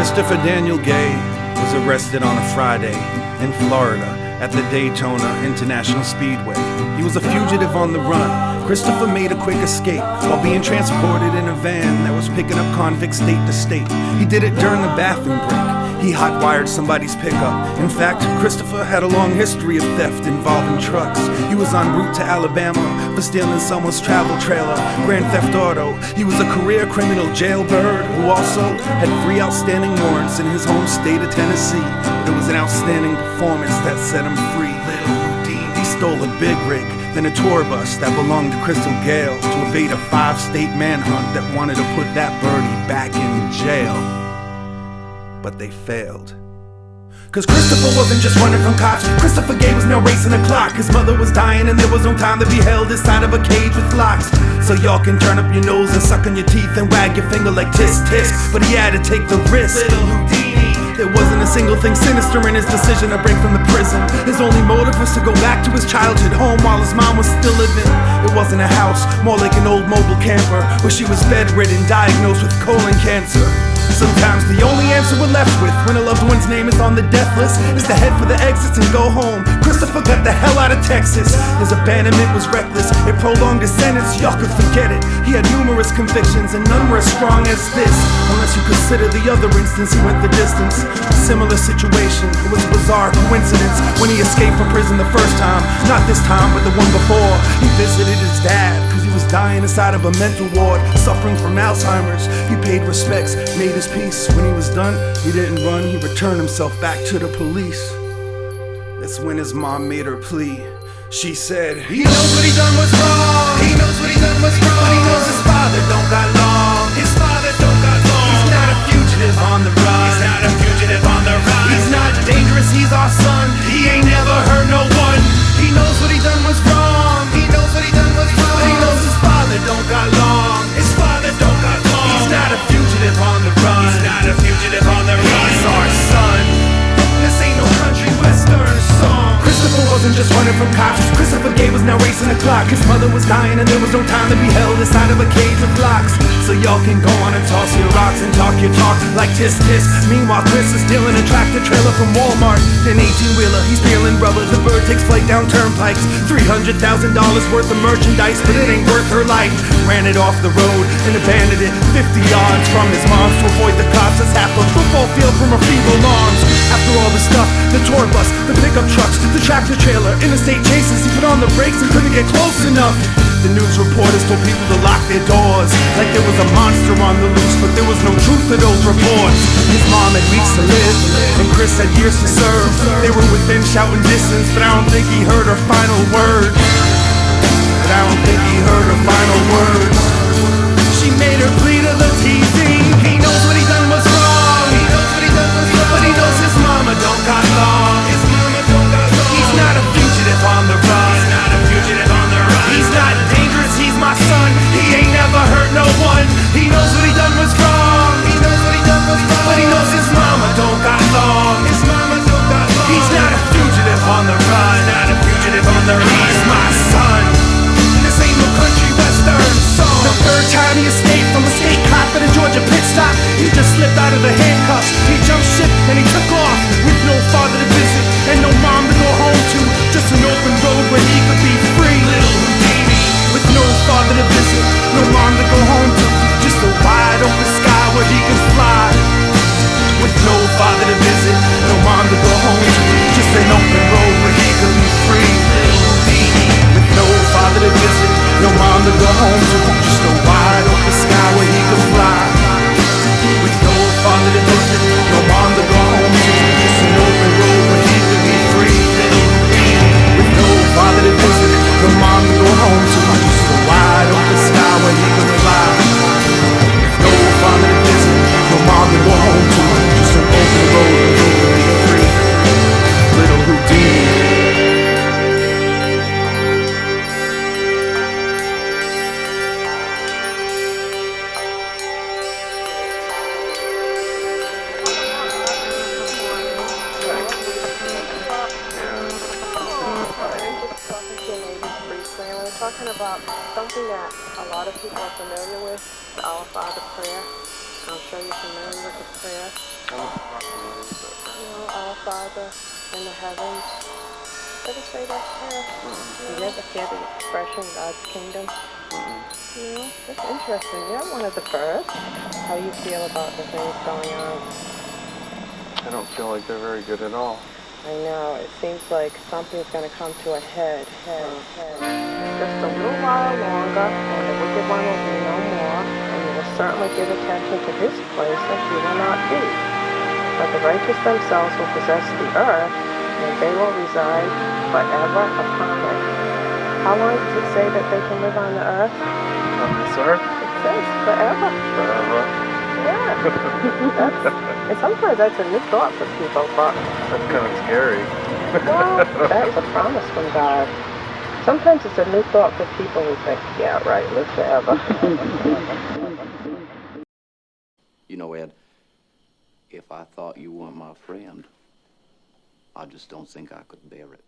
Christopher Daniel Gay was arrested on a Friday in Florida at the Daytona International Speedway. He was a fugitive on the run. Christopher made a quick escape while being transported in a van that was picking up convicts state to state. He did it during a bathroom break. He hot-wired somebody's pickup. In fact, Christopher had a long history of theft involving trucks. He was en route to Alabama for stealing someone's travel trailer, grand theft auto. He was a career criminal jailbird who also had 3 outstanding warrants in his home state of Tennessee. But it was an outstanding performance that set him free. Little Houdini. He stole a big rig, then a tour bus that belonged to Crystal Gale to evade a 5-state manhunt that wanted to put that birdie back in jail. But they failed. Cause Christopher wasn't just running from cops. Christopher Gay was now racing the clock. His mother was dying and there was no time to be held inside of a cage with locks. So y'all can turn up your nose and suck on your teeth and wag your finger like tisk tisk. But he had to take the risk. Little Houdini. There wasn't a single thing sinister in his decision to break from the prison. His only motive was to go back to his childhood home while his mom was still living. It wasn't a house, more like an old mobile camper where she was bedridden, diagnosed with colon cancer. Sometimes the only answer we're left with when a loved one's name is on the death list is to head for the exits and go home. Christopher got the hell out of Texas. His abandonment was reckless. It prolonged his sentence, y'all could forget it. He had numerous convictions and none were as strong as this, unless you consider the other instance he went the distance. A similar situation, it was a bizarre coincidence when he escaped from prison the first time. Not this time, but the one before. He visited his dad cause he was dying inside of a mental ward, suffering from Alzheimer's. He paid respects, made his peace. When he was done, he didn't run, he returned himself back to the police. That's when his mom made her plea. She said, he knows what he done was wrong. He knows what he done was wrong. But he knows his father don't got long. His father don't got long. He's not a fugitive on the run. He's not a fugitive on the run. He's not dangerous, he's our son. He ain't never hurt no one. He knows what he done was wrong. He knows what he done was wrong. But he knows his father don't got long. His father don't got long. He's not a fugitive on the run. He's not a fugitive on the run. He's our son. This ain't no country western song. Christopher wasn't just running from cops. Christopher Gay was now racing the clock. His mother was dying and there was no time to be held inside of a cage with locks. So y'all can go on and toss your rocks and talk your talk like tisk tisk. Meanwhile Chris is stealing a tractor trailer from Walmart. An 18-wheeler, he's peeling rubber. The bird takes flight down turnpikes. $300,000 worth of merchandise, but it ain't worth her life. Ran it off the road and abandoned it 50 yards from his mom's to avoid the cops. It's half a football field from her feeble lawns. After all the stuff, the tour bus, the pickup trucks, the tractor trailer, interstate chases, he put on the brakes and couldn't get close enough. The news reporters told people to lock their doors, like there was a monster on the loose, but there was no truth to those reports. His mom had weeks to live, and Chris had years to serve. They were within shouting distance, but I don't think he heard her final words. But I don't think he heard her final words. She made her plea to the TV. He knows what he done was wrong. He knows what he done was wrong. But he knows his mama don't got long. His mama don't got long. He's not a fugitive on the run. He's not a fugitive on the run. He's not dangerous, he's my son. He ain't never hurt no one. He knows what he done was wrong. He knows what he done was wrong. But he knows his mama don't got long. His mama don't got long. He's not a fugitive on the run. He's not a fugitive on the run. He's my son. This ain't no country western song. The third time he escaped from a state cop at a Georgia pit stop, he just slipped out of the handcuffs. He jumped ship and he took off with no father to visit and no mom to go home to. Just an open road where he could be free. Little Houdini. With no father to visit, no mom to go home to. Just a wide open sky where he can fly. With no father to visit, no mom to go home to. Just an open road where he could be free. Little Houdini. With no father to visit, no mom to go home to. Just a wide open sky where he could fly. With no father to visit, no mom to go home to. Just an open road where he could be free. Little Houdini. With no father to visit, no mom to go home to. Just a wide open sky where he could fly. With no father to visit, no mom to go home to. Just an open road where he could be free. Little Houdini. Talking about something that a lot of people are familiar with, the Our Father prayer. I'm sure you're familiar with the prayer. Our Father in the heavens. Ever say that prayer? You never hear the expression God's kingdom? That's interesting. You're one of the first. How do you feel about the things going on? I don't feel like they're very good at all. I know. It seems like something's going to come to a head. Just a little while longer, and the wicked one will be no more, and you will certainly give attention to his place that he will not be. But the righteous themselves will possess the earth, and they will reside forever upon it. How long does it say that they can live on the earth? On this earth? It says forever. Forever. Yeah. And sometimes that's a new thought for people, but... That's kind of scary. Well, that's a promise from God. Sometimes it's a new thought for people who think, yeah, right, live forever. You know, Ed, if I thought you weren't my friend, I just don't think I could bear it.